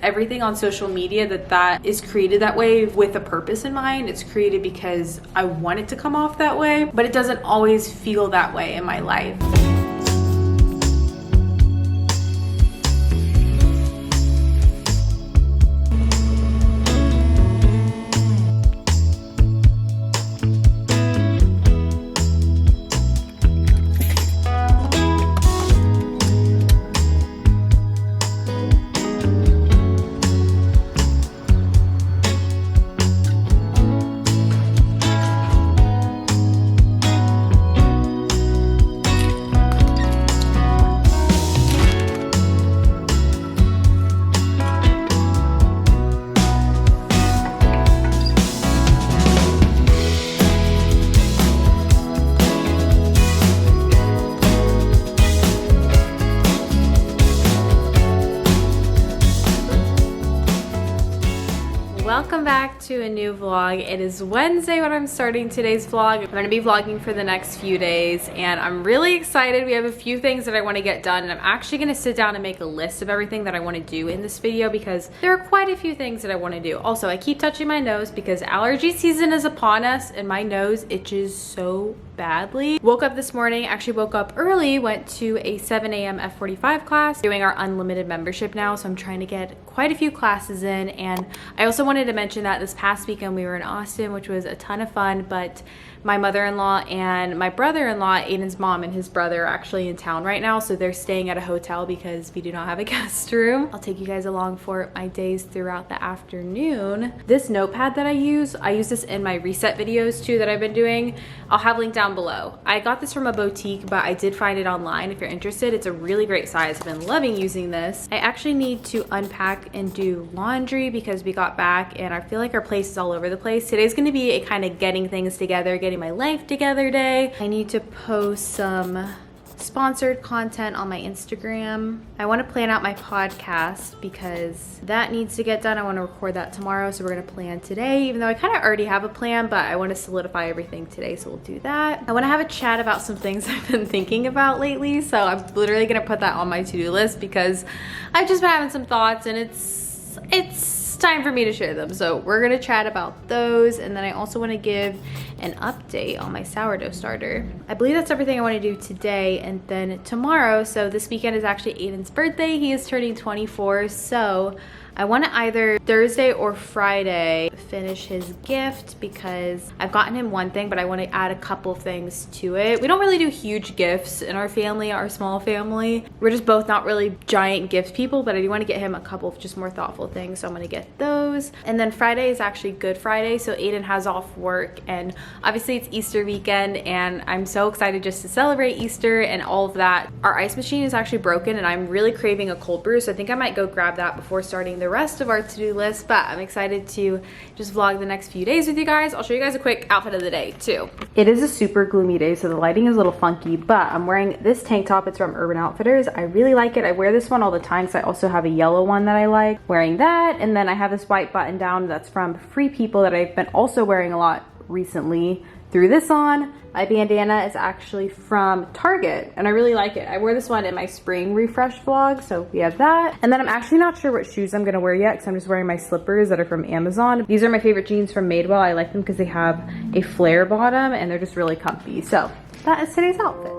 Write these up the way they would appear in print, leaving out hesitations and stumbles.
everything on social media that is created that way with a purpose in mind. It's created because I want it to come off that way, but it doesn't always feel that way in my life. Welcome back to a new vlog. It is Wednesday when I'm starting today's vlog. I'm going to be vlogging for the next few days and I'm really excited. We have a few things that I want to get done and I'm actually going to sit down and make a list of everything that I want to do in this video because there are quite a few things that I want to do. Also, I keep touching my nose because allergy season is upon us and my nose itches so badly. Woke up this morning, actually woke up early, went to a 7 a.m. F45 class, doing our unlimited membership now, so I'm trying to get quite a few classes in. And I also wanted to mention that this past weekend we were in Austin, which was a ton of fun, but my mother-in-law and my brother-in-law, Aidan's mom and his brother, are actually in town right now, so they're staying at a hotel because we do not have a guest room. I'll take you guys along for my days throughout the afternoon. This notepad that I use this in my reset videos too that I've been doing. I'll have linked down below. I got this from a boutique, but I did find it online if you're interested. It's a really great size. I've been loving using this. I actually need to unpack and do laundry because we got back and I feel like our place is all over the place. Today's gonna be a kind of getting things together, getting my life together day. I need to post some sponsored content on my Instagram. I want to plan out my podcast because that needs to get done. I want to record that tomorrow, so we're going to plan today, even though I kind of already have a plan, but I want to solidify everything today, so we'll do that. I want to have a chat about some things I've been thinking about lately, so I'm literally going to put that on my to-do list because I've just been having some thoughts and it's time for me to share them. So we're gonna chat about those, and then I also want to give an update on my sourdough starter. I believe that's everything I want to do today, and then tomorrow, so this weekend is actually Aidan's birthday. He is turning 24, so I want to either Thursday or Friday finish his gift because I've gotten him one thing, but I want to add a couple of things to it. We don't really do huge gifts in our family, our small family. We're just both not really giant gift people, but I do want to get him a couple of just more thoughtful things, so I'm going to get those. And then Friday is actually Good Friday, so Aidan has off work, and obviously it's Easter weekend, and I'm so excited just to celebrate Easter and all of that. Our ice machine is actually broken, and I'm really craving a cold brew, so I think I might go grab that before starting the rest of our to-do list, but I'm excited to just vlog the next few days with you guys. I'll show you guys a quick outfit of the day too. It is a super gloomy day, so the lighting is a little funky, but I'm wearing this tank top. It's from Urban Outfitters. I really like it. I wear this one all the time because I also have a yellow one that I like. Wearing that, and then I have this white button down that's from Free People that I've been also wearing a lot recently. Threw this on. My bandana is actually from Target and I really like it. I wore this one in my spring refresh vlog, so we have that. And then I'm actually not sure what shoes I'm gonna wear yet because I'm just wearing my slippers that are from Amazon. These are my favorite jeans from Madewell. I like them because they have a flare bottom and they're just really comfy. So that is today's outfit.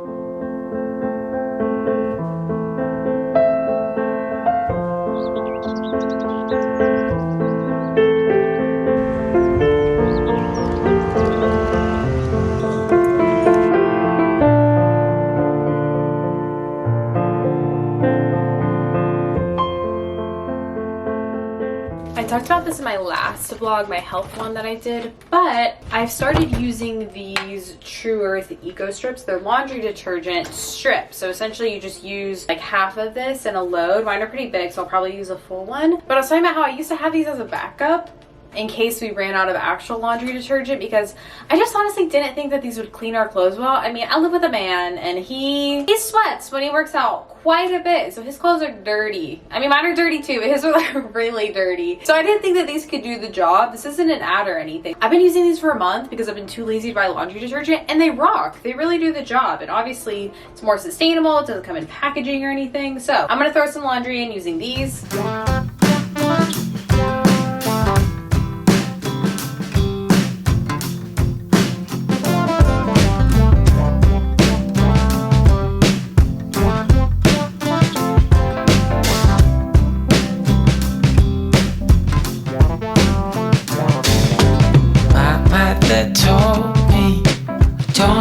I talked about this in my last vlog, my health one that I did, but I've started using these True Earth Eco Strips. They're laundry detergent strips. So essentially you just use like half of this in a load. Mine are pretty big, so I'll probably use a full one. But I was talking about how I used to have these as a backup in case we ran out of actual laundry detergent because I just honestly didn't think that these would clean our clothes well. I mean, I live with a man and he sweats when he works out quite a bit, so his clothes are dirty. I mean, mine are dirty too, but his are like really dirty. So I didn't think that these could do the job. This isn't an ad or anything. I've been using these for a month because I've been too lazy to buy laundry detergent, and they rock. They really do the job, and obviously it's more sustainable. It doesn't come in packaging or anything. So I'm gonna throw some laundry in using these.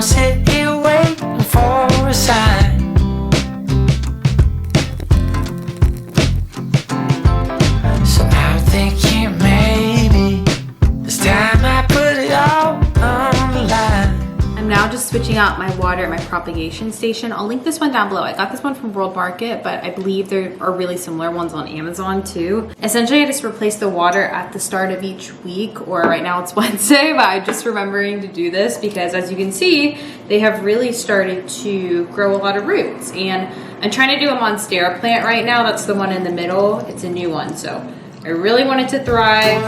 sit here waiting for a sign. So I'm thinking maybe it's time I put it all on the line. I'm now just switching out my water at my propagation station. I'll link this one down below. I got this one from World Market, but I believe there are really similar ones on Amazon too. Essentially, I just replace the water at the start of each week, or right now it's Wednesday, but I'm just remembering to do this because as you can see, they have really started to grow a lot of roots. And I'm trying to do a Monstera plant right now. That's the one in the middle. It's a new one, so I really want it to thrive.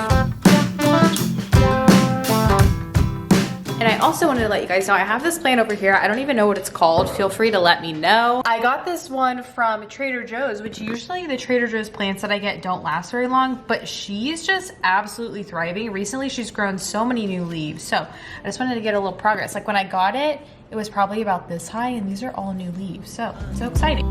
And I also wanted to let you guys know, I have this plant over here. I don't even know what it's called. Feel free to let me know. I got this one from Trader Joe's, which usually the Trader Joe's plants that I get don't last very long, but she's just absolutely thriving. Recently, she's grown so many new leaves. So I just wanted to get a little progress. Like when I got it, it was probably about this high, and these are all new leaves. So exciting.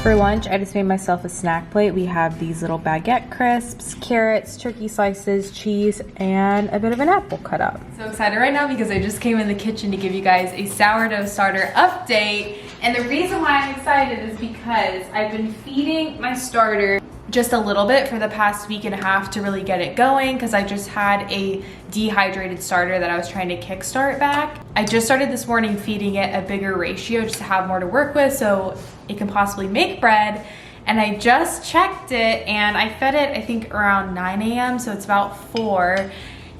For lunch, I just made myself a snack plate. We have these little baguette crisps, carrots, turkey slices, cheese, and a bit of an apple cut up. So excited right now because I just came in the kitchen to give you guys a sourdough starter update. And the reason why I'm excited is because I've been feeding my starter just a little bit for the past week and a half to really get it going, because I just had a dehydrated starter that I was trying to kickstart back. I just started this morning feeding it a bigger ratio just to have more to work with so it can possibly make bread. And I just checked it and I fed it I think around 9 a.m. so it's about 4.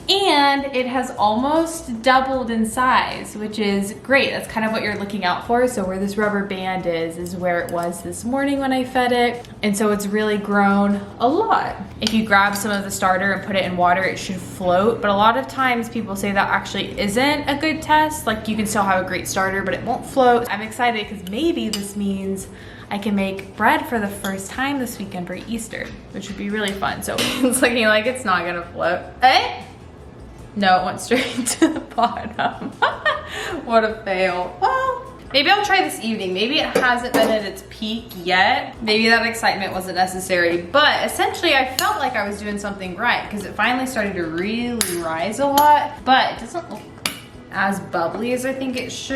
And it has almost doubled in size, which is great. That's kind of what you're looking out for. So where this rubber band is where it was this morning when I fed it. And so it's really grown a lot. If you grab some of the starter and put it in water, it should float. But a lot of times people say that actually isn't a good test. Like you can still have a great starter, but it won't float. I'm excited because maybe this means I can make bread for the first time this weekend for Easter, which would be really fun. So it's looking like it's not gonna float. Eh? No, it went straight to the bottom. What a fail. Well, maybe I'll try this evening. Maybe it hasn't been at its peak yet. Maybe that excitement wasn't necessary, but essentially I felt like I was doing something right because it finally started to really rise a lot, but it doesn't look as bubbly as I think it should.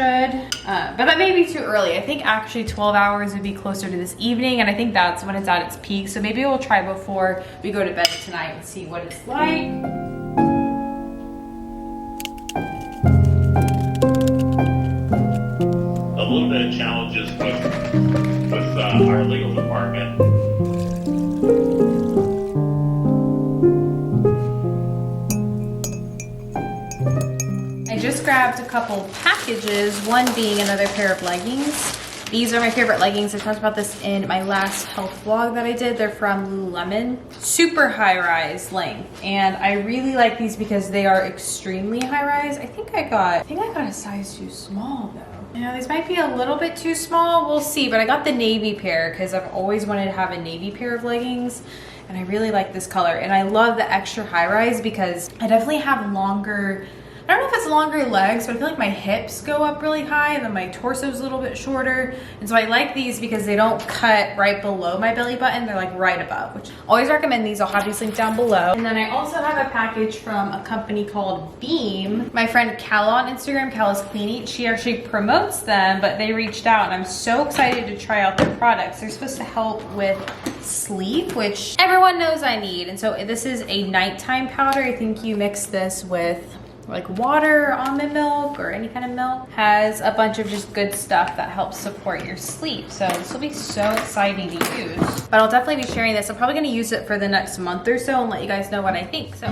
But that may be too early. I think actually 12 hours would be closer to this evening, and I think that's when it's at its peak. So maybe we'll try before we go to bed tonight and see what it's like. A little bit of challenges with our legal department. I just grabbed a couple packages, one being another pair of leggings. These are my favorite leggings. I talked about this in my last health vlog that I did. They're from Lululemon. Super high rise length. And I really like these because they are extremely high rise. I think I got a size too small though. You know, these might be a little bit too small. We'll see, but I got the navy pair because I've always wanted to have a navy pair of leggings. And I really like this color. And I love the extra high rise because I definitely have longer, I don't know if it's longer legs, but I feel like my hips go up really high and then my torso is a little bit shorter. And so I like these because they don't cut right below my belly button. They're like right above, which I always recommend these. I'll have these linked down below. And then I also have a package from a company called Beam. My friend Cal on Instagram, Cal is Clean Eat, she actually promotes them, but they reached out and I'm so excited to try out their products. They're supposed to help with sleep, which everyone knows I need. And so this is a nighttime powder. I think you mix this with like water, almond milk, or any kind of milk. Has a bunch of just good stuff that helps support your sleep. So this will be so exciting to use. But I'll definitely be sharing this. I'm probably gonna use it for the next month or so and let you guys know what I think. So.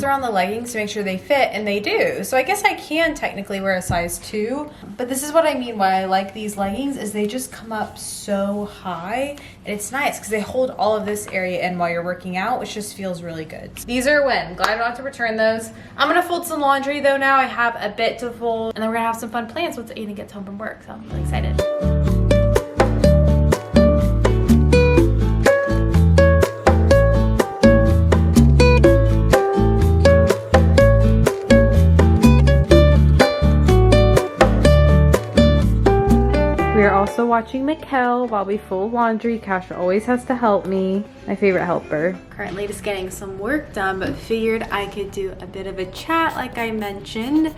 On the leggings to make sure they fit, and they do. So I guess I can technically wear a size 2, but this is what I mean why I like these leggings is they just come up so high, and it's nice because they hold all of this area in while you're working out, which just feels really good. These are a win. Glad I don't have to return those. I'm gonna fold some laundry though now. I have a bit to fold, and then we're gonna have some fun plans once Aidan gets home from work, so I'm really excited. watching Mikkel while we fold laundry. Kasha always has to help me. My favorite helper. Currently just getting some work done, but figured I could do a bit of a chat like I mentioned.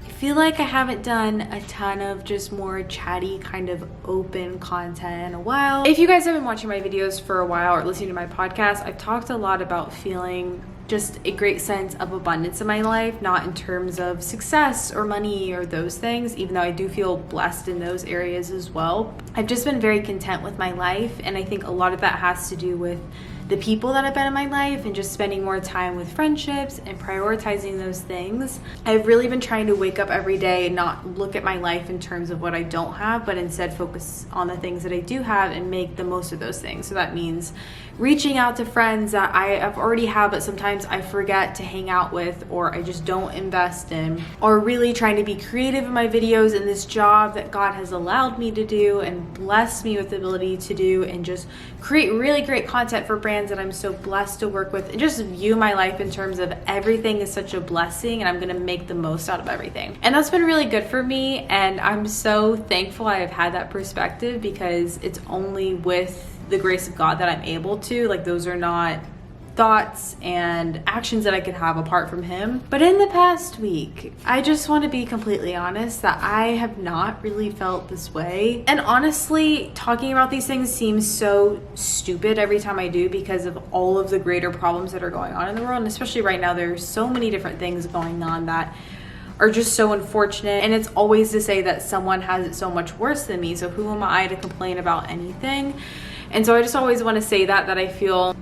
I feel like I haven't done a ton of just more chatty kind of open content in a while. If you guys have been watching my videos for a while or listening to my podcast, I've talked a lot about feeling just a great sense of abundance in my life, not in terms of success or money or those things, even though I do feel blessed in those areas as well. I've just been very content with my life, and I think a lot of that has to do with the people that have been in my life and just spending more time with friendships and prioritizing those things. I've really been trying to wake up every day and not look at my life in terms of what I don't have, but instead focus on the things that I do have and make the most of those things. So that means reaching out to friends that I've already have, but sometimes I forget to hang out with, or I just don't invest in, or really trying to be creative in my videos in this job that God has allowed me to do and blessed me with the ability to do, and just create really great content for brands that I'm so blessed to work with, and just view my life in terms of everything is such a blessing and I'm gonna make the most out of everything. And that's been really good for me, and I'm so thankful I have had that perspective, because it's only with the grace of God that I'm able to, like, those are not thoughts and actions that I could have apart from him. But in the past week, I just want to be completely honest that I have not really felt this way. And honestly, talking about these things seems so stupid every time I do, because of all of the greater problems that are going on in the world. And especially right now, there's so many different things going on that are just so unfortunate, and it's always to say that someone has it so much worse than me, so who am I to complain about anything? And so I just always want to say that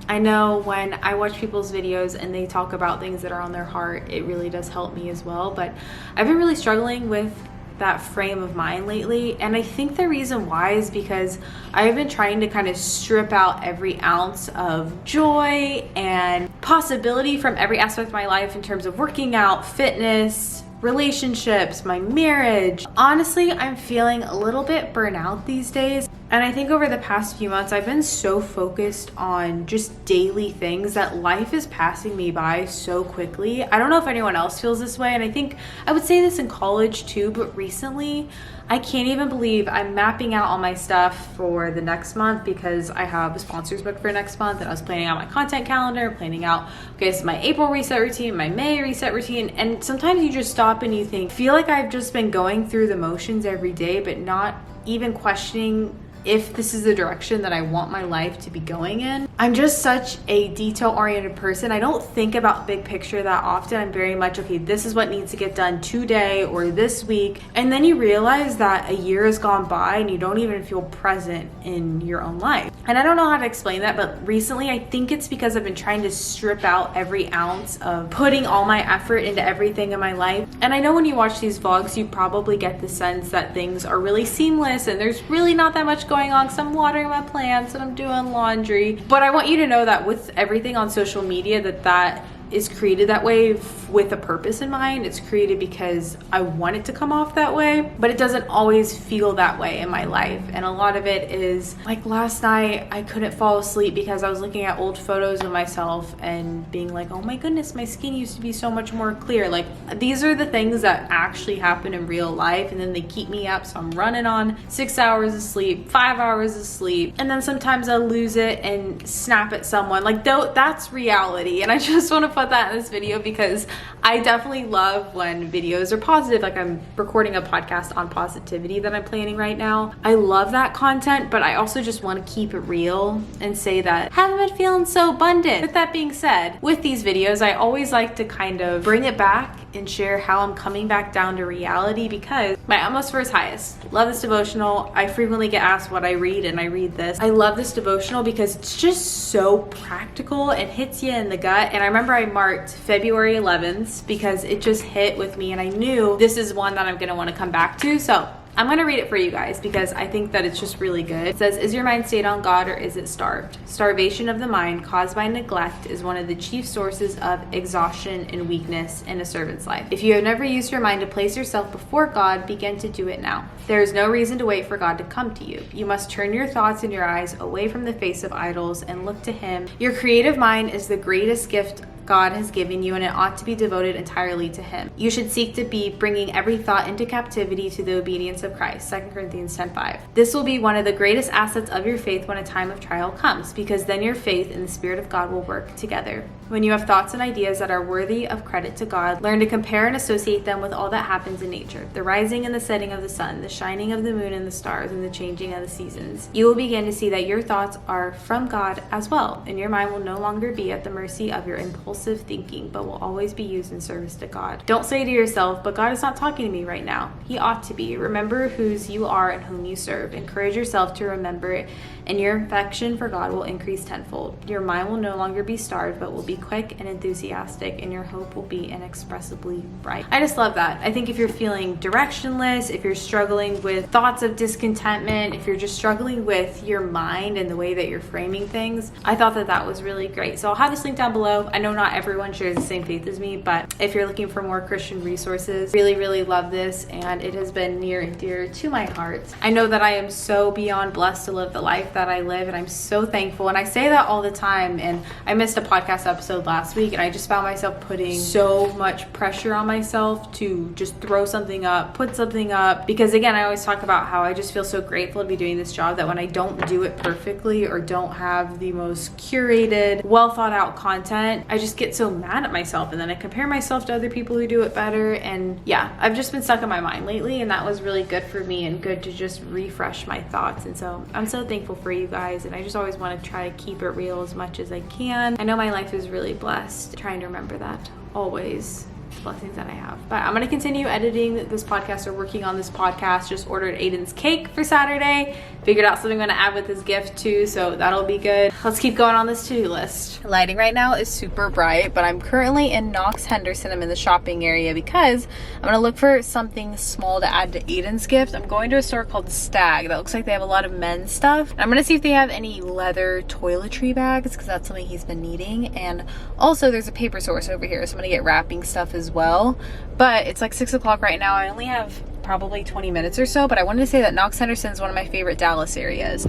I know when I watch people's videos and they talk about things that are on their heart, it really does help me as well. But I've been really struggling with that frame of mind lately, and I think the reason why is because I've been trying to kind of strip out every ounce of joy and possibility from every aspect of my life in terms of working out, fitness, relationships, my marriage. Honestly, I'm feeling a little bit burnout these days. And I think over the past few months, I've been so focused on just daily things that life is passing me by so quickly. I don't know if anyone else feels this way. And I think I would say this in college too, but recently, I can't even believe I'm mapping out all my stuff for the next month, because I have a sponsors book for next month, and I was planning out my content calendar, planning out, okay, this is my April reset routine, my May reset routine. And sometimes you just stop and you think, feel like I've just been going through the motions every day, but not even questioning if this is the direction that I want my life to be going in. I'm just such a detail-oriented person. I don't think about big picture that often. I'm very much, okay, this is what needs to get done today or this week. And then you realize that a year has gone by and you don't even feel present in your own life. And I don't know how to explain that, but recently I think it's because I've been trying to strip out every ounce of putting all my effort into everything in my life. And I know when you watch these vlogs, you probably get the sense that things are really seamless and there's really not that much going on, because I'm watering my plants and I'm doing laundry. But I want you to know that with everything on social media, that is created that way with a purpose in mind. It's created because I want it to come off that way, but it doesn't always feel that way in my life. And a lot of it is, like last night, I couldn't fall asleep because I was looking at old photos of myself and being like, oh my goodness, my skin used to be so much more clear. Like, these are the things that actually happen in real life, and then they keep me up. So I'm running on 6 hours of sleep, 5 hours of sleep, and then sometimes I'll lose it and snap at someone. Like, that's reality. And I just want to put that in this video because I definitely love when videos are positive. Like, I'm recording a podcast on positivity that I'm planning right now. I love that content, but I also just want to keep it real and say that I haven't been feeling so abundant. With that being said, with these videos, I always like to kind of bring it back and share how I'm coming back down to reality, because my utmost for his highest. Love this devotional. I frequently get asked what I read, and I read this. I love this devotional because it's just so practical and hits you in the gut. And I remember I marked February 11th because it just hit with me, and I knew this is one that I'm gonna want to come back to. So I'm going to read it for you guys because I think that it's just really good. It says, is your mind stayed on God or is it starved? Starvation of the mind caused by neglect is one of the chief sources of exhaustion and weakness in a servant's life. If you have never used your mind to place yourself before God, begin to do it now. There is no reason to wait for God to come to you. You must turn your thoughts and your eyes away from the face of idols and look to Him. Your creative mind is the greatest gift God has given you, and it ought to be devoted entirely to him. You should seek to be bringing every thought into captivity to the obedience of Christ. 2 Corinthians 10:5. This will be one of the greatest assets of your faith when a time of trial comes, because then your faith and the Spirit of God will work together. When you have thoughts and ideas that are worthy of credit to God, learn to compare and associate them with all that happens in nature, the rising and the setting of the sun, the shining of the moon and the stars, and the changing of the seasons. You will begin to see that your thoughts are from God as well, and your mind will no longer be at the mercy of your impulsive thinking, but will always be used in service to God. Don't say to yourself, but God is not talking to me right now. He ought to be. Remember whose you are and whom you serve. Encourage yourself to remember it, and your affection for God will increase tenfold. Your mind will no longer be starved, but will be quick and enthusiastic, and your hope will be inexpressibly bright. I just love that. I think if you're feeling directionless, if you're struggling with thoughts of discontentment, if you're just struggling with your mind and the way that you're framing things, I thought that that was really great. So I'll have this link down below. I know not everyone shares the same faith as me, but if you're looking for more Christian resources, really love this, and it has been near and dear to my heart. I know that I am so beyond blessed to live the life that I live, and I'm so thankful, and I say that all the time. And I missed a podcast episode last week, and I just found myself putting so much pressure on myself to just throw something up, put something up, because again, I always talk about how I just feel so grateful to be doing this job, that when I don't do it perfectly or don't have the most curated, well thought out content, I just get so mad at myself, and then I compare myself to other people who do it better. And yeah, I've just been stuck in my mind lately, and that was really good for me and good to just refresh my thoughts. And so I'm so thankful for you guys, and I just always want to try to keep it real as much as I can. I know my life is really blessed, trying to remember that always. Blessings that I have. But I'm going to continue editing this podcast, or working on this podcast. Just ordered Aidan's cake for Saturday. Figured out something I'm going to add with his gift too, so that'll be good. Let's keep going on this to-do list. Lighting right now is super bright, but I'm currently in Knox Henderson. I'm in the shopping area because I'm going to look for something small to add to Aidan's gift. I'm going to a store called Stag that looks like they have a lot of men's stuff. I'm going to see if they have any leather toiletry bags, because that's something he's been needing. And also there's a paper source over here, so I'm going to get wrapping stuff as well. But it's like 6 o'clock right now. I only have probably 20 minutes or so, but I wanted to say that Knox Henderson is one of my favorite Dallas areas.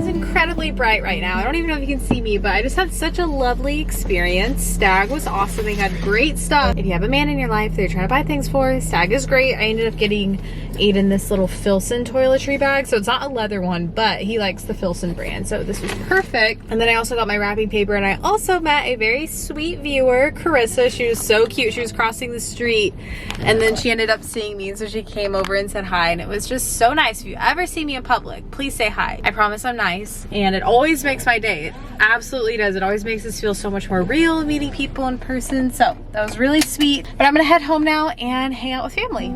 Incredibly bright right now. I don't even know if you can see me, but I just had such a lovely experience. Stag was awesome. They had great stuff. If you have a man in your life that you're trying to buy things for, Stag is great. I ended up getting Aidan this little Filson toiletry bag. So it's not a leather one, but he likes the Filson brand. So this was perfect. And then I also got my wrapping paper, and I also met a very sweet viewer, Carissa. She was so cute. She was crossing the street, and then she ended up seeing me, and so she came over and said hi, and it was just so nice. If you ever see me in public, please say hi. I promise I'm nice, and it always makes my day. It absolutely does. It always makes us feel so much more real meeting people in person. So that was really sweet. But I'm gonna head home now and hang out with family.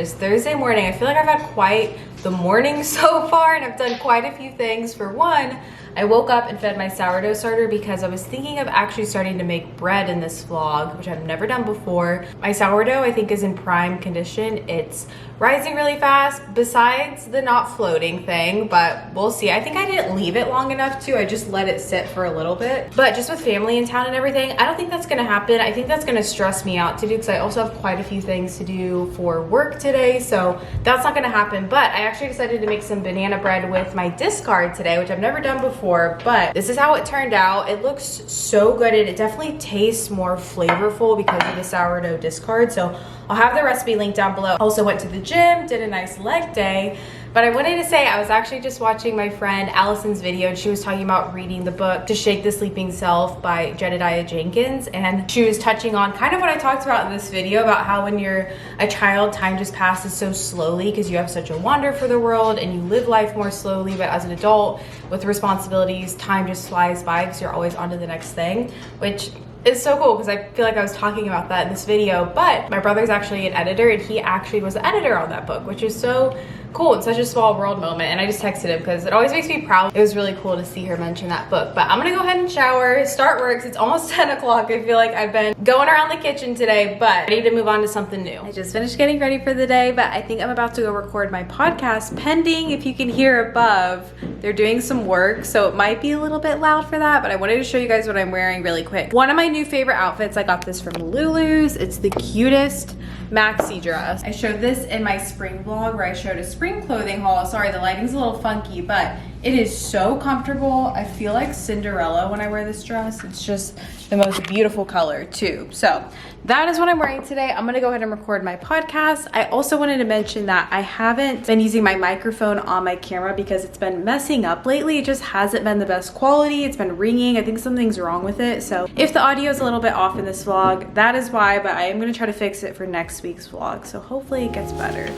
Thursday morning. I feel like I've had quite the morning so far, and I've done quite a few things. For one, I woke up and fed my sourdough starter because I was thinking of actually starting to make bread in this vlog, which I've never done before. My sourdough, I think, is in prime condition. It's rising really fast, besides the not floating thing, but we'll see. I think I didn't leave it long enough to. I just let it sit for a little bit. But just with family in town and everything, I don't think that's gonna happen. I think that's gonna stress me out to do because I also have quite a few things to do for work today, so that's not gonna happen. But I actually decided to make some banana bread with my discard today, which I've never done before, but this is how it turned out. It looks so good and it definitely tastes more flavorful because of the sourdough discard. So I'll have the recipe linked down below. Also went to the gym, did a nice leg day. But I wanted to say, I was actually just watching my friend Allison's video and she was talking about reading the book To Shake the Sleeping Self by Jedediah Jenkins. And she was touching on kind of what I talked about in this video about how when you're a child, time just passes so slowly because you have such a wonder for the world and you live life more slowly. But as an adult with responsibilities, time just flies by because you're always on to the next thing, which is so cool because I feel like I was talking about that in this video. But my brother's actually an editor and he actually was the editor on that book, which is so cool. It's such a small world moment. And I just texted him because it always makes me proud. It was really cool to see her mention that book. But I'm gonna go ahead and shower, start work. It's almost 10 o'clock. I feel like I've been going around the kitchen today, but ready to move on to something new. I just finished getting ready for the day, but I think I'm about to go record my podcast pending. If you can hear above, they're doing some work, so it might be a little bit loud for that, but I wanted to show you guys what I'm wearing really quick. One of my new favorite outfits, I got this from Lulu's. It's the cutest maxi dress. I showed this in my spring vlog where I showed a spring clothing haul. Sorry, the lighting's a little funky, but it is so comfortable. I feel like Cinderella when I wear this dress. It's just the most beautiful color too. So that is what I'm wearing today. I'm gonna go ahead and record my podcast. I also wanted to mention that I haven't been using my microphone on my camera because it's been messing up lately. It just hasn't been the best quality. It's been ringing. I think something's wrong with it. So if the audio is a little bit off in this vlog, that is why, but I am gonna try to fix it for next week's vlog. So hopefully it gets better.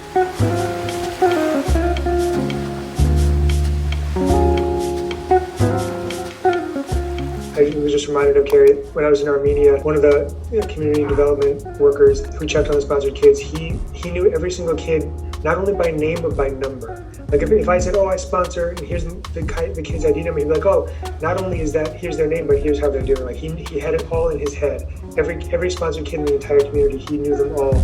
I was just reminded of Carrie when I was in Armenia. One of the community development workers who checked on the sponsored kids, he knew every single kid, not only by name but by number. Like if I said, "Oh, I sponsor," and here's the kid's ID number, he'd be like, "Oh, not only is that here's their name, but here's how they're doing." Like he had it all in his head. Every sponsored kid in the entire community, he knew them all.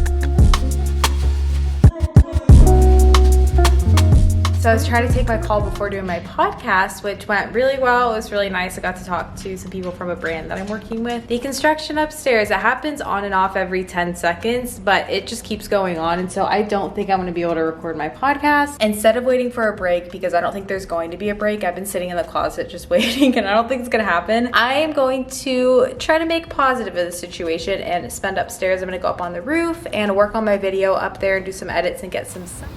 So I was trying to take my call before doing my podcast, which went really well. It was really nice. I got to talk to some people from a brand that I'm working with. The construction upstairs, it happens on and off every 10 seconds, but it just keeps going on. And so I don't think I'm gonna be able to record my podcast. Instead of waiting for a break, because I don't think there's going to be a break, I've been sitting in the closet just waiting and I don't think it's gonna happen. I am going to try to make positive of the situation and spend upstairs. I'm gonna go up on the roof and work on my video up there and do some edits and get some stuff.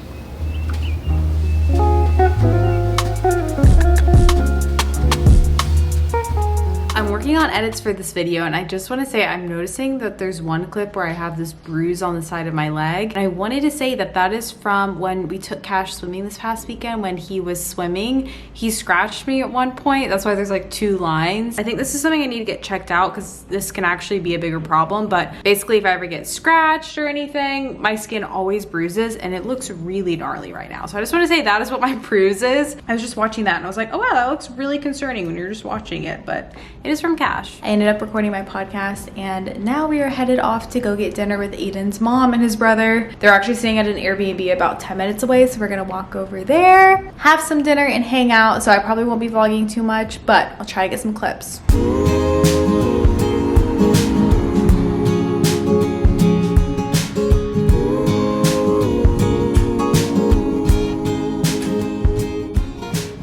I'm working on edits for this video and I just want to say I'm noticing that there's one clip where I have this bruise on the side of my leg. And I wanted to say that that is from when we took Cash swimming this past weekend. When he was swimming, he scratched me at one point. That's why there's like 2 lines. I think this is something I need to get checked out because this can actually be a bigger problem. But basically if I ever get scratched or anything, my skin always bruises and it looks really gnarly right now. So I just want to say that is what my bruise is. I was just watching that and I was like, oh wow, that looks really concerning when you're just watching it, but it is from Cash. I ended up recording my podcast and now we are headed off to go get dinner with Aidan's mom and his brother. They're actually staying at an Airbnb about 10 minutes away, so we're gonna walk over there, have some dinner and hang out. So I probably won't be vlogging too much, but I'll try to get some clips.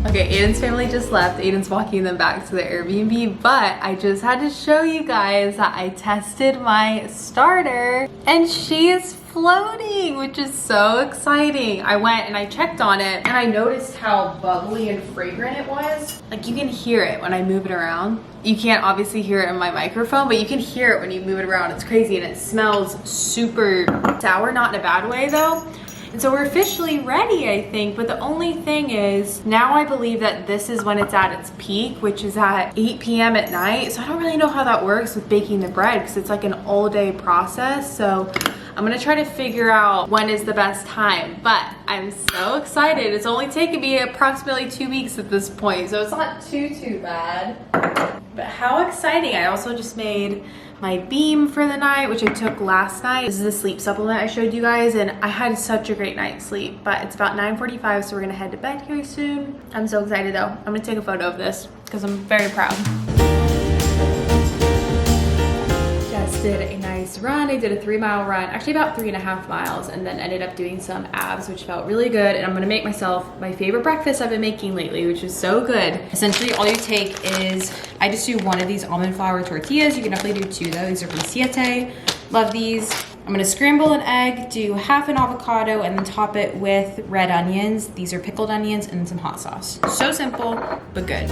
Okay, Aidan's family just left. Aidan's walking them back to the Airbnb, but I just had to show you guys that I tested my starter and she is floating, which is so exciting. I went and I checked on it and I noticed how bubbly and fragrant it was. Like you can hear it when I move it around. You can't obviously hear it in my microphone, but you can hear it when you move it around. It's crazy and it smells super sour, not in a bad way though. And so we're officially ready, I think, but the only thing is now I believe that this is when it's at its peak, which is at 8 p.m. at night. So I don't really know how that works with baking the bread because it's like an all day process. So I'm gonna try to figure out when is the best time, but I'm so excited. It's only taken me approximately 2 weeks at this point, so it's not too bad. But how exciting. I also just made my beam for the night, which I took last night. This is the sleep supplement I showed you guys, and I had such a great night's sleep. But it's about 9:45, so we're gonna head to bed here soon. I'm so excited though. I'm gonna take a photo of this because I'm very proud. Just did a nice run. I did a 3-mile run, actually about 3.5 miles, and then ended up doing some abs, which felt really good. And I'm gonna make myself my favorite breakfast I've been making lately, which is so good. Essentially, all you take is, I just do one of these almond flour tortillas. You can definitely do 2 though. These are from Siete. Love these. I'm gonna scramble an egg, do half an avocado, and then top it with red onions. These are pickled onions and some hot sauce. So simple, but good.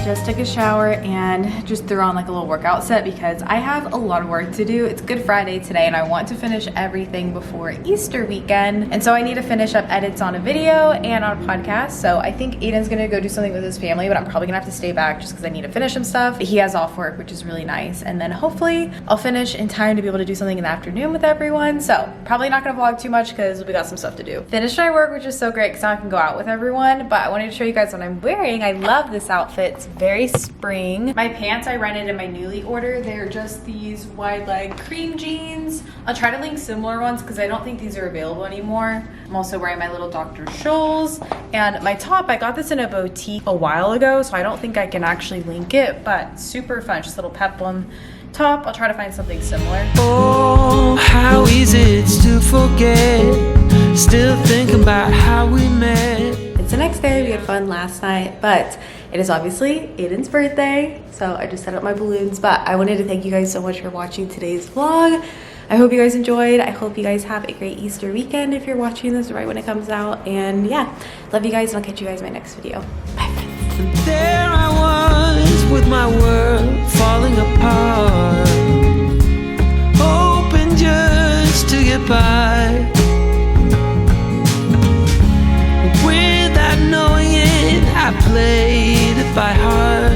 Just took a shower and just threw on like a little workout set because I have a lot of work to do. It's Good Friday today and I want to finish everything before Easter weekend. And so I need to finish up edits on a video and on a podcast. So I think Aidan's gonna go do something with his family, but I'm probably gonna have to stay back just because I need to finish some stuff. He has off work, which is really nice. And then hopefully I'll finish in time to be able to do something in the afternoon with everyone. So probably not gonna vlog too much because we got some stuff to do. Finished my work, which is so great because now I can go out with everyone. But I wanted to show you guys what I'm wearing. I love this outfit. It's very spring. My pants I rented in my newly order. They're just these wide leg cream jeans. I'll try to link similar ones because I don't think these are available anymore. I'm also wearing my little Dr. Scholl's, and my top, I got this in a boutique a while ago, so I don't think I can actually link it, but super fun. Just a little peplum top. I'll try to find something similar. Oh, how easy it's to forget. Still thinking about how we met. It's the next day. We had fun last night, but it is obviously Aidan's birthday, so I just set up my balloons. But I wanted to thank you guys so much for watching today's vlog. I hope you guys enjoyed. I hope you guys have a great Easter weekend if you're watching this right when it comes out. And yeah, love you guys, and I'll catch you guys in my next video. Bye, friends. And there I was with my world falling apart, hoping just to get by. Without knowing it, I played it by heart.